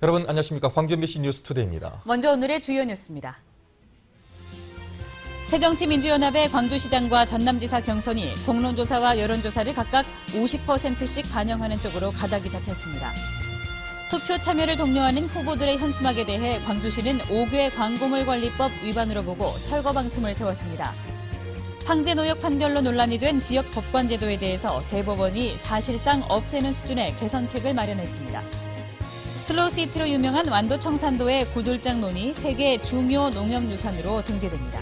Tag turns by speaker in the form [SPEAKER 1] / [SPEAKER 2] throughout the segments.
[SPEAKER 1] 여러분 안녕하십니까. 광주 MBC 뉴스투데이입니다.
[SPEAKER 2] 먼저 오늘의 주요 뉴스입니다. 새정치민주연합의 광주시장과 전남지사 경선이 공론조사와 여론조사를 각각 50%씩 반영하는 쪽으로 가닥이 잡혔습니다. 투표 참여를 독려하는 후보들의 현수막에 대해 광주시는 5개 광고물관리법 위반으로 보고 철거 방침을 세웠습니다. 황제노역 판결로 논란이 된 지역 법관제도에 대해서 대법원이 사실상 없애는 수준의 개선책을 마련했습니다. 슬로우시티로 유명한 완도 청산도의 구들장논이 세계 중요 농협유산으로 등재됩니다.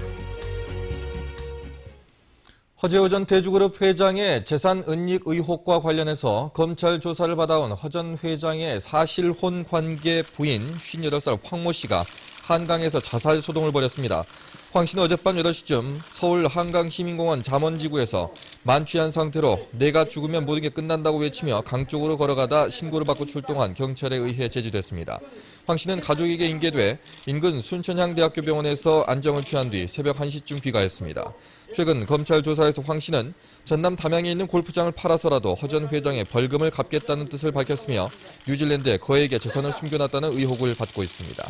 [SPEAKER 1] 허재호 전 대주그룹 회장의 재산 은닉 의혹과 관련해서 검찰 조사를 받아온 허 전 회장의 사실혼 관계 부인 58살 황모 씨가 한강에서 자살 소동을 벌였습니다. 황 씨는 어젯밤 8시쯤 서울 한강시민공원 잠원지구에서 만취한 상태로 내가 죽으면 모든 게 끝난다고 외치며 강 쪽으로 걸어가다 신고를 받고 출동한 경찰에 의해 제지됐습니다. 황 씨는 가족에게 인계돼 인근 순천향대학교 병원에서 안정을 취한 뒤 새벽 1시쯤 귀가했습니다. 최근 검찰 조사에서 황 씨는 전남 담양에 있는 골프장을 팔아서라도 허 전 회장의 벌금을 갚겠다는 뜻을 밝혔으며 뉴질랜드에 거액의 재산을 숨겨놨다는 의혹을 받고 있습니다.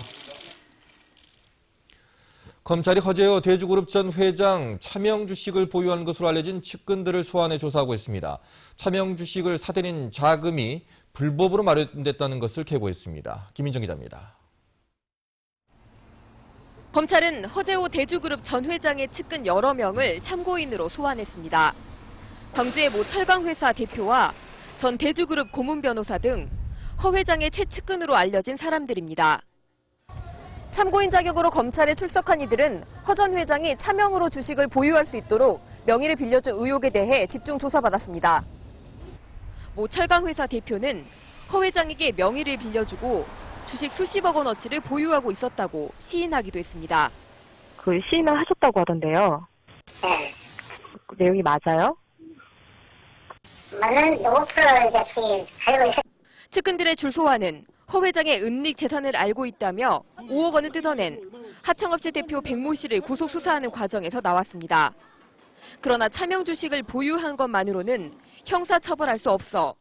[SPEAKER 1] 검찰이 허재호 대주그룹 전 회장 차명 주식을 보유한 것으로 알려진 측근들을 소환해 조사하고 있습니다. 차명 주식을 사들인 자금이 불법으로 마련됐다는 것을 계보했습니다. 김민정 기자입니다.
[SPEAKER 3] 검찰은 허재호 대주그룹 전 회장의 측근 여러 명을 참고인으로 소환했습니다. 광주의 모 철강회사 대표와 전 대주그룹 고문 변호사 등 허 회장의 최측근으로 알려진 사람들입니다. 참고인 자격으로 검찰에 출석한 이들은 허 전 회장이 차명으로 주식을 보유할 수 있도록 명의를 빌려준 의혹에 대해 집중 조사받았습니다. 모 철강회사 대표는 허 회장에게 명의를 빌려주고 주식 수십억 원어치를 보유하고 있었다고 시인하기도 했습니다.
[SPEAKER 4] 그 시인을 하셨다고 하던데요.
[SPEAKER 5] 네.
[SPEAKER 4] 그 내용이 맞아요?
[SPEAKER 5] 맞는 5%씩 알고 있어요.
[SPEAKER 3] 측근들의 줄소환은 허 회장의 은닉 재산을 알고 있다며 5억 원을 뜯어낸 하청업체 대표 백모 씨를 구속 수사하는 과정에서 나왔습니다. 그러나 차명 주식을 보유한 것만으로는 형사 처벌할 수 없어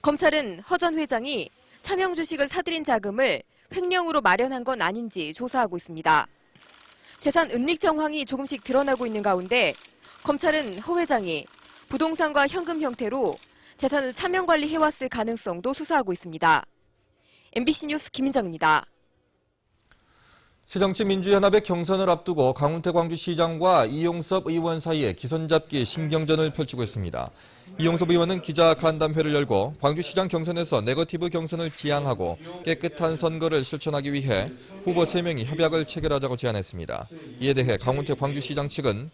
[SPEAKER 3] 검찰은 허 전 회장이 차명 주식을 사들인 자금을 횡령으로 마련한 건 아닌지 조사하고 있습니다. 재산 은닉 정황이 조금씩 드러나고 있는 가운데 검찰은 허 회장이 부동산과 현금 형태로 재산을 차명 관리해왔을 가능성도 수사하고 있습니다. MBC 뉴스 김민정입니다.
[SPEAKER 1] 새정치민주연합의 경선을 앞두고 강훈태 광주시장과 이용섭 의원 사이에 기선잡기 신경전을 펼치고 있습니다. 이용섭 의원은 기자간담회를 열고 광주시장 경선에서 네거티브 경선을 지향하고 깨끗한 선거를 실천하기 위해 후보 3명이 협약을 체결하자고 제안했습니다. 이에 대해 강훈태 광주시장 측은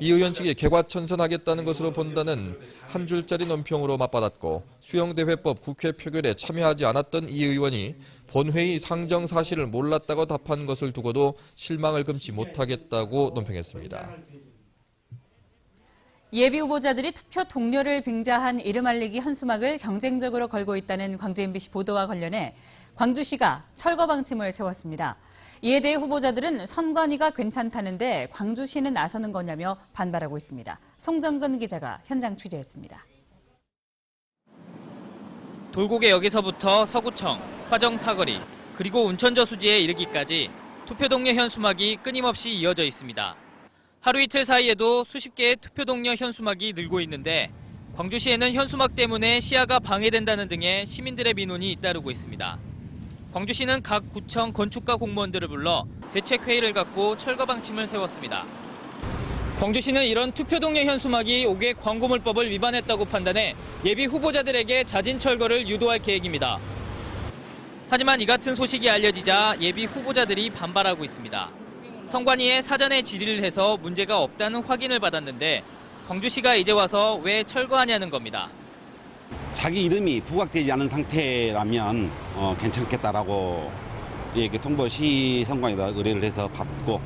[SPEAKER 1] 이 의원 측이 개과천선하겠다는 것으로 본다는 한 줄짜리 논평으로 맞받았고 수영대회법 국회 표결에 참여하지 않았던 이 의원이 본회의 상정 사실을 몰랐다고 답한 것을 두고도 실망을 금치 못하겠다고 논평했습니다.
[SPEAKER 2] 예비 후보자들이 투표 동료를 빙자한 이름 알리기 현수막을 경쟁적으로 걸고 있다는 광주 MBC 보도와 관련해 광주시가 철거 방침을 세웠습니다. 이에 대해 후보자들은 선관위가 괜찮다는데 광주시는 나서는 거냐며 반발하고 있습니다. 송정근 기자가 현장 취재했습니다.
[SPEAKER 6] 돌고개역에서부터 서구청, 화정 사거리, 그리고 운천저수지에 이르기까지 투표 동료 현수막이 끊임없이 이어져 있습니다. 하루 이틀 사이에도 수십 개의 투표 동료 현수막이 늘고 있는데 광주시에는 현수막 때문에 시야가 방해된다는 등의 시민들의 민원이 잇따르고 있습니다. 광주시는 각 구청 건축가 공무원들을 불러 대책회의를 갖고 철거 방침을 세웠습니다. 광주시는 이런 투표 동료 현수막이 5개 광고물법을 위반했다고 판단해 예비 후보자들에게 자진 철거를 유도할 계획입니다. 하지만 이 같은 소식이 알려지자 예비 후보자들이 반발하고 있습니다. 선관위에 사전에 질의를 해서 문제가 없다는 확인을 받았는데 광주시가 이제 와서 왜 철거하냐는 겁니다.
[SPEAKER 7] 자기 이름이 부각되지 않은 상태라면 괜찮겠다라고 통보시 선관위에다 의뢰를 해서 받고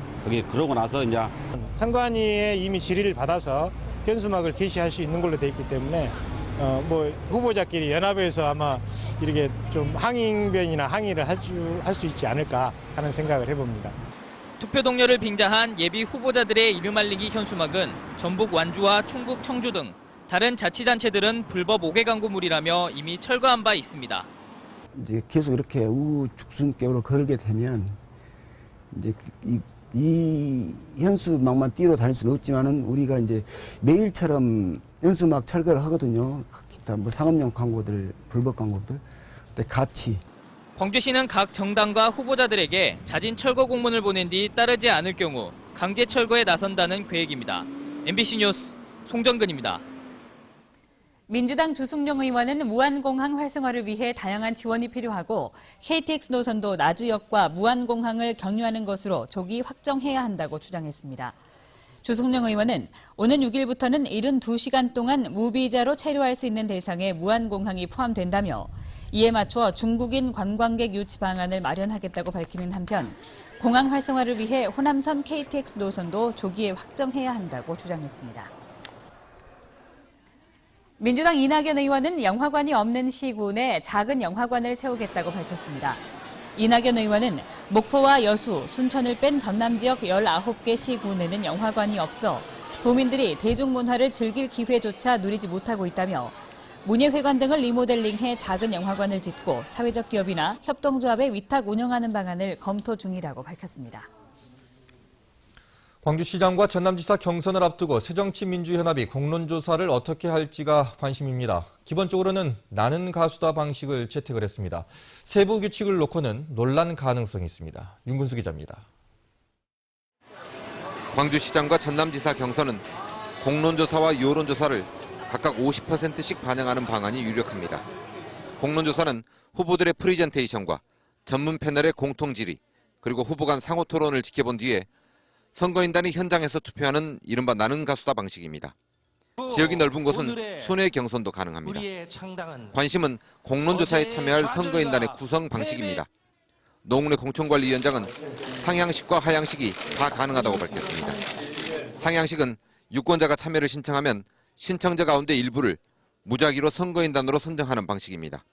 [SPEAKER 7] 그러고 나서 이제
[SPEAKER 8] 선관위에 이미 질의를 받아서 현수막을 게시할 수 있는 걸로 돼 있기 때문에 후보자끼리 연합해서 아마 이렇게 좀 항의변이나 항의를 할 수 있지 않을까 하는 생각을 해봅니다.
[SPEAKER 6] 투표 동료를 빙자한 예비 후보자들의 이름 알리기 현수막은 전북 완주와 충북 청주 등 다른 자치단체들은 불법 5개 광고물이라며 이미 철거한 바 있습니다.
[SPEAKER 9] 이제 계속 이렇게 우죽순격으로 걸게 되면 이제 이 현수막만 띄러 다닐 수는 없지만은 우리가 이제 매일처럼 현수막 철거를 하거든요. 기타 뭐 상업용 광고들, 불법 광고들, 같이.
[SPEAKER 6] 광주시는 각 정당과 후보자들에게 자진 철거 공문을 보낸 뒤 따르지 않을 경우 강제 철거에 나선다는 계획입니다. MBC 뉴스 송정근입니다.
[SPEAKER 2] 민주당 주승용 의원은 무안공항 활성화를 위해 다양한 지원이 필요하고 KTX 노선도 나주역과 무안공항을 경유하는 것으로 조기 확정해야 한다고 주장했습니다. 주승용 의원은 오는 6일부터는 72시간 동안 무비자로 체류할 수 있는 대상에 무안공항이 포함된다며 이에 맞춰 중국인 관광객 유치 방안을 마련하겠다고 밝히는 한편 공항 활성화를 위해 호남선 KTX 노선도 조기에 확정해야 한다고 주장했습니다. 민주당 이낙연 의원은 영화관이 없는 시군에 작은 영화관을 세우겠다고 밝혔습니다. 이낙연 의원은 목포와 여수, 순천을 뺀 전남 지역 19개 시군에는 영화관이 없어 도민들이 대중문화를 즐길 기회조차 누리지 못하고 있다며 문예회관 등을 리모델링해 작은 영화관을 짓고 사회적 기업이나 협동조합에 위탁 운영하는 방안을 검토 중이라고 밝혔습니다.
[SPEAKER 1] 광주시장과 전남지사 경선을 앞두고 새정치민주연합이 공론조사를 어떻게 할지가 관심입니다. 기본적으로는 나는 가수다 방식을 채택을 했습니다. 세부 규칙을 놓고는 논란 가능성이 있습니다. 윤근수 기자입니다.
[SPEAKER 10] 광주시장과 전남지사 경선은 공론조사와 여론조사를 각각 50%씩 반영하는 방안이 유력합니다. 공론조사는 후보들의 프리젠테이션과 전문 패널의 공통 질의, 그리고 후보 간 상호 토론을 지켜본 뒤에 선거인단이 현장에서 투표하는 이른바 나는 가수다 방식입니다. 지역이 넓은 곳은 순회 경선도 가능합니다. 관심은 공론조사에 참여할 선거인단의 구성 방식입니다. 노웅래 공천관리위원장은 상향식과 하향식이 다 가능하다고 밝혔습니다. 상향식은 유권자가 참여를 신청하면 신청자 가운데 일부를 무작위로 선거인단으로 선정하는 방식입니다.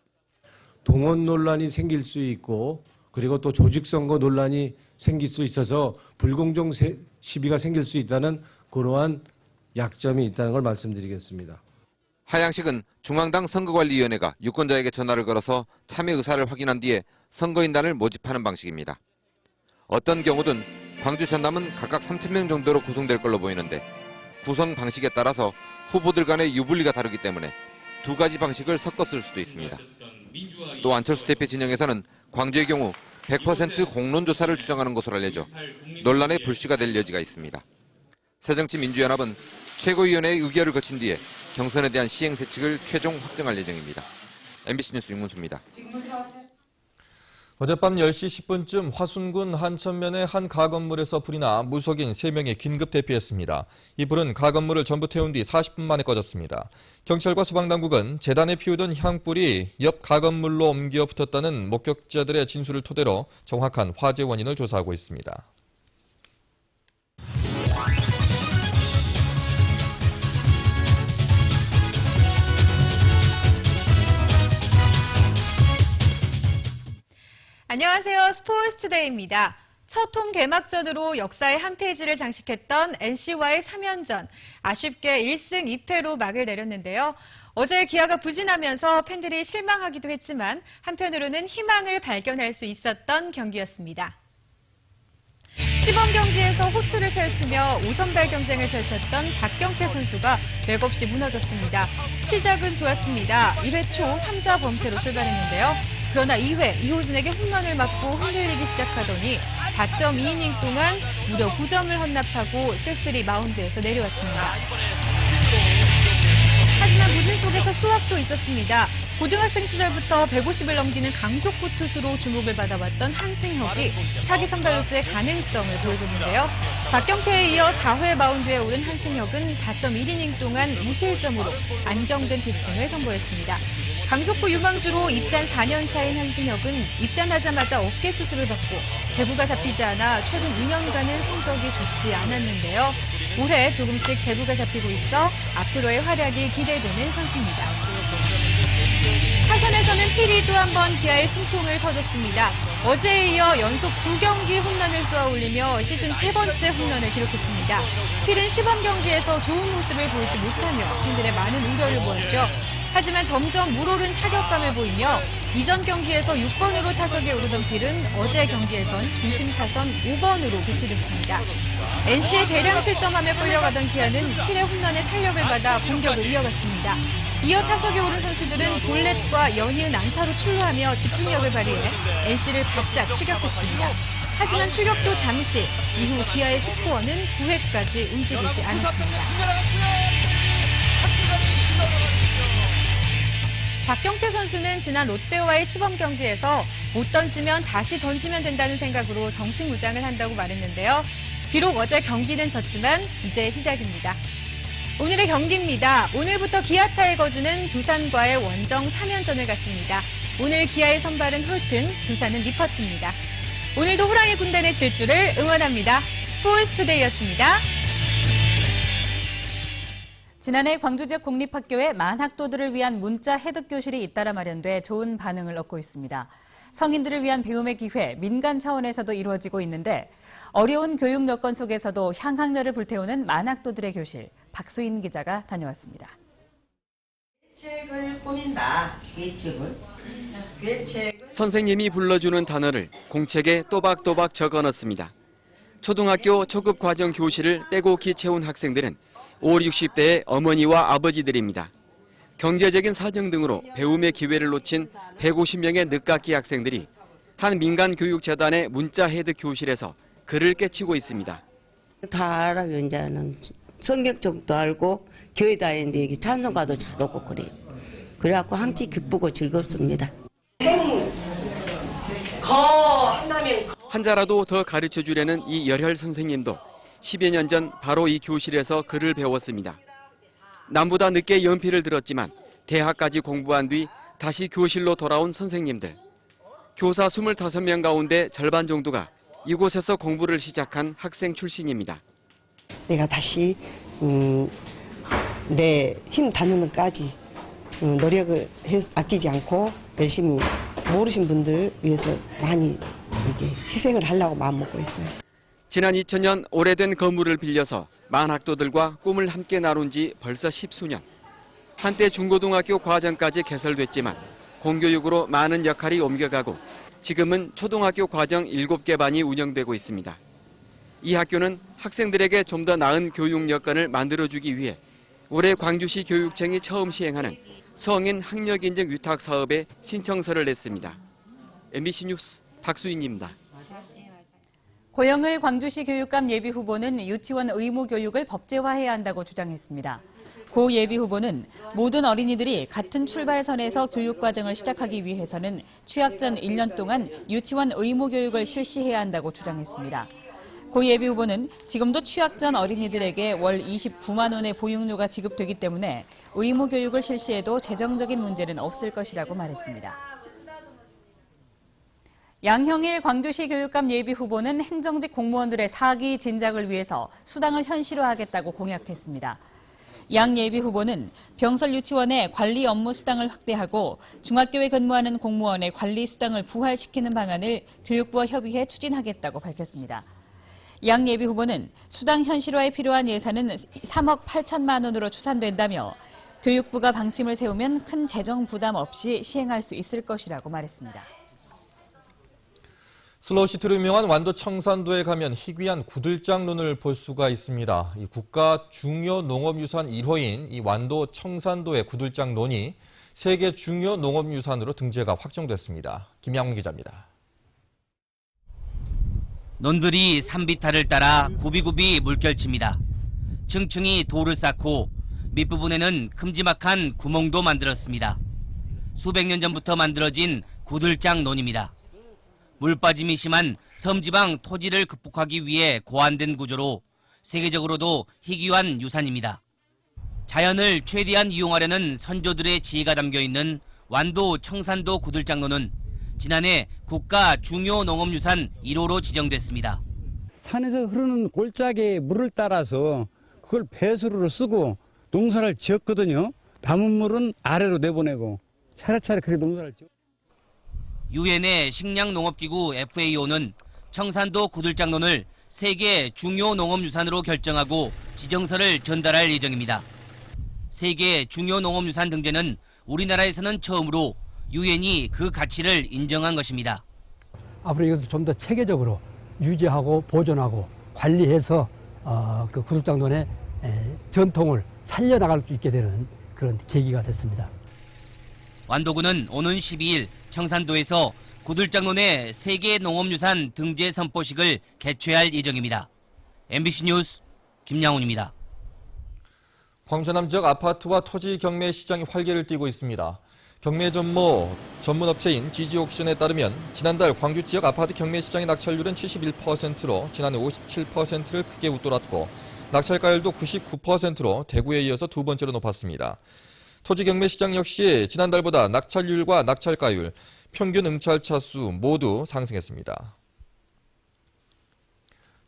[SPEAKER 11] 동원 논란이 생길 수 있고 그리고 또 조직선거 논란이 생길 수 있어서 불공정 시비가 생길 수 있다는 그러한 약점이 있다는 걸 말씀드리겠습니다.
[SPEAKER 10] 하향식은 중앙당 선거관리위원회가 유권자에게 전화를 걸어서 참여 의사를 확인한 뒤에 선거인단을 모집하는 방식입니다. 어떤 경우든 광주 전남은 각각 3,000명 정도로 구성될 걸로 보이는데 구성 방식에 따라서 후보들 간의 유불리가 다르기 때문에 두 가지 방식을 섞어 쓸 수도 있습니다. 또 안철수 대표 진영에서는 광주의 경우 100% 공론조사를 주장하는 것으로 알려져 논란의 불씨가 될 여지가 있습니다. 새정치민주연합은 최고위원회의 의결을 거친 뒤에 경선에 대한 시행세칙을 최종 확정할 예정입니다. MBC 뉴스 윤문수입니다.
[SPEAKER 1] 어젯밤 10시 10분쯤 화순군 한천면의 한 가건물에서 불이 나 무속인 3명이 긴급 대피했습니다. 이 불은 가건물을 전부 태운 뒤 40분 만에 꺼졌습니다. 경찰과 소방당국은 재단에 피우던 향불이 옆 가건물로 옮겨 붙었다는 목격자들의 진술을 토대로 정확한 화재 원인을 조사하고 있습니다.
[SPEAKER 12] 안녕하세요. 스포츠투데이입니다. 첫 홈 개막전으로 역사의 한 페이지를 장식했던 NC와의 3연전. 아쉽게 1승 2패로 막을 내렸는데요. 어제 기아가 부진하면서 팬들이 실망하기도 했지만 한편으로는 희망을 발견할 수 있었던 경기였습니다. 시범 경기에서 호투를 펼치며 5선발 경쟁을 펼쳤던 박경태 선수가 맥없이 무너졌습니다. 시작은 좋았습니다. 1회 초 3자 범퇴로 출발했는데요. 그러나 2회 이호준에게 홈런을 맞고 흔들리기 시작하더니 4.2이닝 동안 무려 9점을 헌납하고 쓸쓸히 마운드에서 내려왔습니다. 하지만 부진 속에서 수확도 있었습니다. 고등학생 시절부터 150을 넘기는 강속구 투수로 주목을 받아왔던 한승혁이 차기 선발로서의 가능성을 보여줬는데요. 박경태에 이어 4회 마운드에 오른 한승혁은 4.1이닝 동안 무실점으로 안정된 피칭을 선보였습니다. 강속구 유망주로 입단 4년 차인 한승혁은 입단하자마자 어깨 수술을 받고 제구가 잡히지 않아 최근 2년간은 성적이 좋지 않았는데요. 올해 조금씩 제구가 잡히고 있어 앞으로의 활약이 기대되는 선수입니다. 타선에서는 필이 또 한 번 기아의 숨통을 터줬습니다. 어제에 이어 연속 2경기 홈런을 쏘아 올리며 시즌 3번째 홈런을 기록했습니다. 필은 시범 경기에서 좋은 모습을 보이지 못하며 팬들의 많은 우려를 보았죠. 하지만 점점 물오른 타격감을 보이며 이전 경기에서 6번으로 타석에 오르던 필은 어제 경기에선 중심 타선 5번으로 배치됐습니다. NC의 대량 실점함에 끌려가던 기아는 필의 홈런에 탄력을 받아 공격을 이어갔습니다. 이어 타석에 오른 선수들은 볼넷과 연이은 안타로 출루하며 집중력을 발휘해 NC를 바짝 추격했습니다. 하지만 추격도 잠시, 이후 기아의 스코어는 9회까지 움직이지 않았습니다. 박경태 선수는 지난 롯데와의 시범 경기에서 못 던지면 다시 던지면 된다는 생각으로 정신무장을 한다고 말했는데요. 비록 어제 경기는 졌지만 이제 시작입니다. 오늘의 경기입니다. 오늘부터 기아 타이거즈는 두산과의 원정 3연전을 갖습니다. 오늘 기아의 선발은 홀튼, 두산은 리퍼트입니다. 오늘도 호랑이 군단의 질주를 응원합니다. 스포츠투데이였습니다.
[SPEAKER 2] 지난해 광주 지역 공립학교에 만학도들을 위한 문자 해독 교실이 잇따라 마련돼 좋은 반응을 얻고 있습니다. 성인들을 위한 배움의 기회, 민간 차원에서도 이루어지고 있는데 어려운 교육 여건 속에서도 향학열을 불태우는 만학도들의 교실, 박수인 기자가 다녀왔습니다.
[SPEAKER 13] 계책을 꾸민다. 계책을.
[SPEAKER 14] 선생님이 불러주는 단어를 공책에 또박또박 적어넣습니다. 초등학교 초급 과정 교실을 빼곡히 채운 학생들은 50, 60대의 어머니와 아버지들입니다. 경제적인 사정 등으로 배움의 기회를 놓친 150명의 늦깎이 학생들이 한 민간교육재단의 문자 해독 교실에서 글을 깨치고 있습니다.
[SPEAKER 15] 다 알아요. 이제는 성경책도 알고 교회 다니는데 여기 찬송가도 잘 오고 그래요. 그래갖고 항상 기쁘고 즐겁습니다.
[SPEAKER 14] 한자라도 더 가르쳐 주려는 이 열혈 선생님도 10여 년 전 바로 이 교실에서 글을 배웠습니다. 남보다 늦게 연필을 들었지만 대학까지 공부한 뒤 다시 교실로 돌아온 선생님들. 교사 25명 가운데 절반 정도가 이곳에서 공부를 시작한 학생 출신입니다.
[SPEAKER 16] 내가 다시 내 힘 닿는 것까지 노력을 아끼지 않고 열심히 모르신 분들 위해서 많이 이게 희생을 하려고 마음먹고 있어요.
[SPEAKER 14] 지난 2000년 오래된 건물을 빌려서 만학도들과 꿈을 함께 나눈 지 벌써 10수년. 한때 중고등학교 과정까지 개설됐지만 공교육으로 많은 역할이 옮겨가고 지금은 초등학교 과정 7개 반이 운영되고 있습니다. 이 학교는 학생들에게 좀 더 나은 교육 여건을 만들어주기 위해 올해 광주시 교육청이 처음 시행하는 성인 학력 인증 위탁 사업에 신청서를 냈습니다. MBC 뉴스 박수인입니다.
[SPEAKER 2] 고영을 광주시 교육감 예비 후보는 유치원 의무 교육을 법제화해야 한다고 주장했습니다. 고 예비 후보는 모든 어린이들이 같은 출발선에서 교육 과정을 시작하기 위해서는 취학 전 1년 동안 유치원 의무 교육을 실시해야 한다고 주장했습니다. 고 예비 후보는 지금도 취학 전 어린이들에게 월 29만 원의 보육료가 지급되기 때문에 의무 교육을 실시해도 재정적인 문제는 없을 것이라고 말했습니다. 양형일 광주시 교육감 예비 후보는 행정직 공무원들의 사기 진작을 위해서 수당을 현실화하겠다고 공약했습니다. 양 예비 후보는 병설 유치원의 관리 업무 수당을 확대하고 중학교에 근무하는 공무원의 관리 수당을 부활시키는 방안을 교육부와 협의해 추진하겠다고 밝혔습니다. 양 예비 후보는 수당 현실화에 필요한 예산은 3억 8천만 원으로 추산된다며 교육부가 방침을 세우면 큰 재정 부담 없이 시행할 수 있을 것이라고 말했습니다.
[SPEAKER 1] 슬로우시티로 유명한 완도 청산도에 가면 희귀한 구들장론을 볼 수가 있습니다. 이 국가 중요 농업유산 1호인 이 완도 청산도의 구들장론이 세계 중요 농업유산으로 등재가 확정됐습니다. 김양훈 기자입니다.
[SPEAKER 17] 논들이 산비탈을 따라 굽이굽이 물결칩니다. 층층이 돌을 쌓고 밑부분에는 큼지막한 구멍도 만들었습니다. 수백 년 전부터 만들어진 구들장론입니다. 물빠짐이 심한 섬지방 토지를 극복하기 위해 고안된 구조로 세계적으로도 희귀한 유산입니다. 자연을 최대한 이용하려는 선조들의 지혜가 담겨있는 완도 청산도 구들장로는 지난해 국가 중요 농업유산 1호로 지정됐습니다.
[SPEAKER 18] 산에서 흐르는 골짜기의 물을 따라서 그걸 배수로로 쓰고 농사를 지었거든요. 남은 물은 아래로 내보내고 차례차례 그렇게 농사를 지었.
[SPEAKER 17] 유엔의 식량농업기구 FAO는 청산도 구들장론을 세계 중요 농업유산으로 결정하고 지정서를 전달할 예정입니다. 세계 중요 농업유산 등재는 우리나라에서는 처음으로 유엔이 그 가치를 인정한 것입니다.
[SPEAKER 19] 앞으로 이것도 좀 더 체계적으로 유지하고 보존하고 관리해서 그 구들장론의 전통을 살려나갈 수 있게 되는 그런 계기가 됐습니다.
[SPEAKER 17] 완도군은 오는 12일 청산도에서 구들장론의 세계 농업유산 등재 선포식을 개최할 예정입니다. MBC 뉴스 김양훈입니다.
[SPEAKER 1] 광주남 지역 아파트와 토지 경매 시장이 활기를 띠고 있습니다. 경매 전문업체인 지지옥션에 따르면 지난달 광주 지역 아파트 경매 시장의 낙찰률은 71%로 지난해 57%를 크게 웃돌았고 낙찰가율도 99%로 대구에 이어서 두 번째로 높았습니다. 토지 경매 시장 역시 지난달보다 낙찰률과 낙찰가율, 평균 응찰차 수 모두 상승했습니다.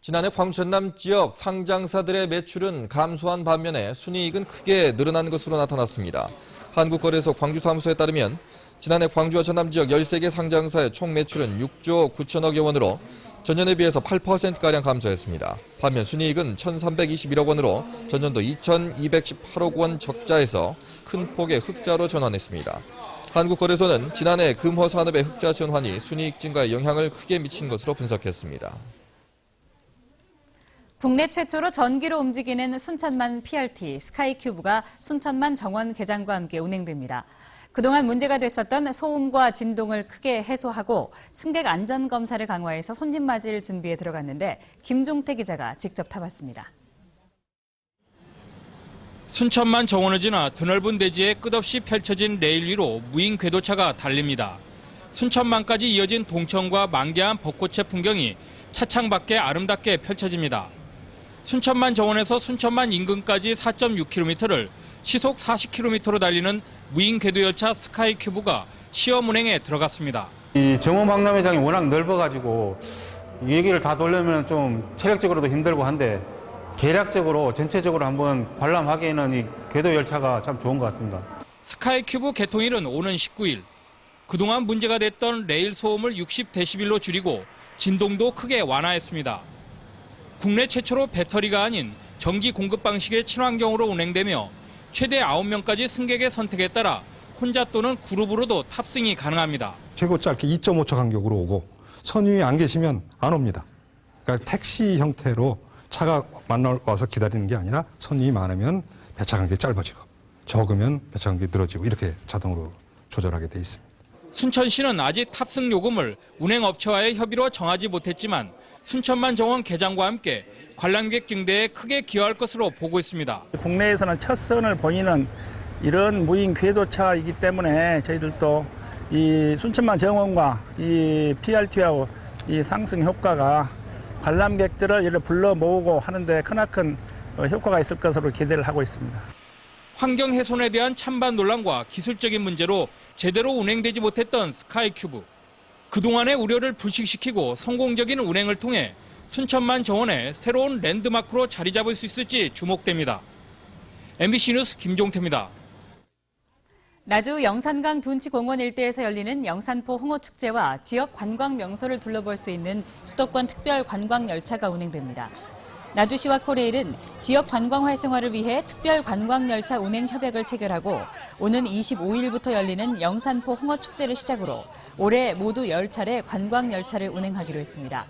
[SPEAKER 1] 지난해 광주 전남 지역 상장사들의 매출은 감소한 반면에 순이익은 크게 늘어난 것으로 나타났습니다. 한국거래소 광주사무소에 따르면 지난해 광주와 전남 지역 13개 상장사의 총 매출은 6조 9천억여 원으로 전년에 비해서 8%가량 감소했습니다. 반면 순이익은 1,321억 원으로 전년도 2,218억 원 적자에서 큰 폭의 흑자로 전환했습니다. 한국거래소는 지난해 금호산업의 흑자 전환이 순이익 증가에 영향을 크게 미친 것으로 분석했습니다.
[SPEAKER 2] 국내 최초로 전기로 움직이는 순천만 PRT 스카이큐브가 순천만 정원 개장과 함께 운행됩니다. 그동안 문제가 됐었던 소음과 진동을 크게 해소하고 승객 안전검사를 강화해서 손님 맞이를 준비에 들어갔는데 김종태 기자가 직접 타봤습니다.
[SPEAKER 20] 순천만 정원을 지나 드넓은 대지에 끝없이 펼쳐진 레일 위로 무인 궤도차가 달립니다. 순천만까지 이어진 동천과 만개한 벚꽃의 풍경이 차창 밖에 아름답게 펼쳐집니다. 순천만 정원에서 순천만 인근까지 4.6km를 시속 40km로 달리는 무인 궤도 열차 스카이큐브가 시험 운행에 들어갔습니다.
[SPEAKER 21] 이 정원 박람회장이 워낙 넓어가지고 이 얘기를 다 돌려면 좀 체력적으로도 힘들고 한데 계략적으로 전체적으로 한번 관람하기에는 이 궤도 열차가 참 좋은 것 같습니다.
[SPEAKER 20] 스카이큐브 개통일은 오는 19일. 그동안 문제가 됐던 레일 소음을 60dB로 줄이고 진동도 크게 완화했습니다. 국내 최초로 배터리가 아닌 전기 공급 방식의 친환경으로 운행되며 최대 9명까지 승객의 선택에 따라 혼자 또는 그룹으로도 탑승이 가능합니다.
[SPEAKER 22] 최고 짧게 2.5초 간격으로 오고 선 위에 안 계시면 안 옵니다. 그러니까 택시 형태로 차가 만나와서 기다리는 게 아니라 선 위에 많으면 배차 간격이 짧아지고 적으면 배차 간격이 늘어지고 이렇게 자동으로 조절하게 돼 있습니다.
[SPEAKER 20] 순천시는 아직 탑승 요금을 운행업체와의 협의로 정하지 못했지만 순천만 정원 개장과 함께 관람객 증대에 크게 기여할 것으로 보고 있습니다.
[SPEAKER 23] 국내에서는 첫 선을 보이는 이런 무인 궤도차이기 때문에 저희들도 이 순천만 정원과 이 PRT하고 이 상승 효과가 관람객들을 이렇게 불러 모으고 하는데 크나큰 효과가 있을 것으로 기대를 하고 있습니다.
[SPEAKER 20] 환경 훼손에 대한 찬반 논란과 기술적인 문제로 제대로 운행되지 못했던 스카이큐브. 그동안의 우려를 불식시키고 성공적인 운행을 통해 순천만 정원에 새로운 랜드마크로 자리 잡을 수 있을지 주목됩니다. MBC 뉴스 김종태입니다.
[SPEAKER 2] 나주 영산강 둔치공원 일대에서 열리는 영산포 홍어축제와 지역 관광 명소를 둘러볼 수 있는 수도권 특별 관광 열차가 운행됩니다. 나주시와 코레일은 지역 관광 활성화를 위해 특별 관광 열차 운행 협약을 체결하고 오는 25일부터 열리는 영산포 홍어축제를 시작으로 올해 모두 10차례 관광 열차를 운행하기로 했습니다.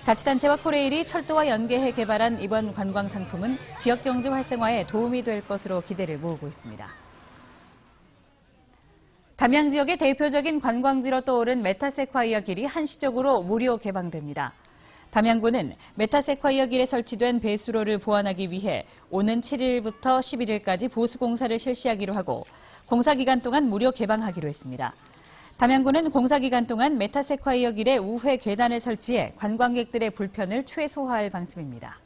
[SPEAKER 2] 자치단체와 코레일이 철도와 연계해 개발한 이번 관광 상품은 지역 경제 활성화에 도움이 될 것으로 기대를 모으고 있습니다. 담양 지역의 대표적인 관광지로 떠오른 메타세콰이어 길이 한시적으로 무료 개방됩니다. 담양구는 메타세콰이어 길에 설치된 배수로를 보완하기 위해 오는 7일부터 11일까지 보수공사를 실시하기로 하고 공사 기간 동안 무료 개방하기로 했습니다. 담양구는 공사 기간 동안 메타세콰이어 길에 우회 계단을 설치해 관광객들의 불편을 최소화할 방침입니다.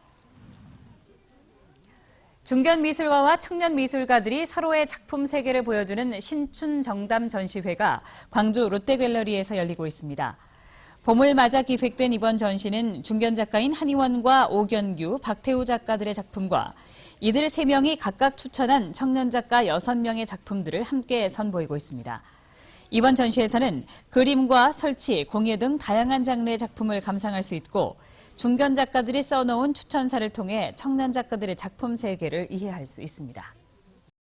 [SPEAKER 2] 중견미술가와 청년미술가들이 서로의 작품 세계를 보여주는 신춘정담 전시회가 광주 롯데갤러리에서 열리고 있습니다. 봄을 맞아 기획된 이번 전시는 중견 작가인 한희원과 오견규, 박태우 작가들의 작품과 이들 3명이 각각 추천한 청년 작가 6명의 작품들을 함께 선보이고 있습니다. 이번 전시에서는 그림과 설치, 공예 등 다양한 장르의 작품을 감상할 수 있고 중견 작가들이 써놓은 추천사를 통해 청년 작가들의 작품 세계를 이해할 수 있습니다.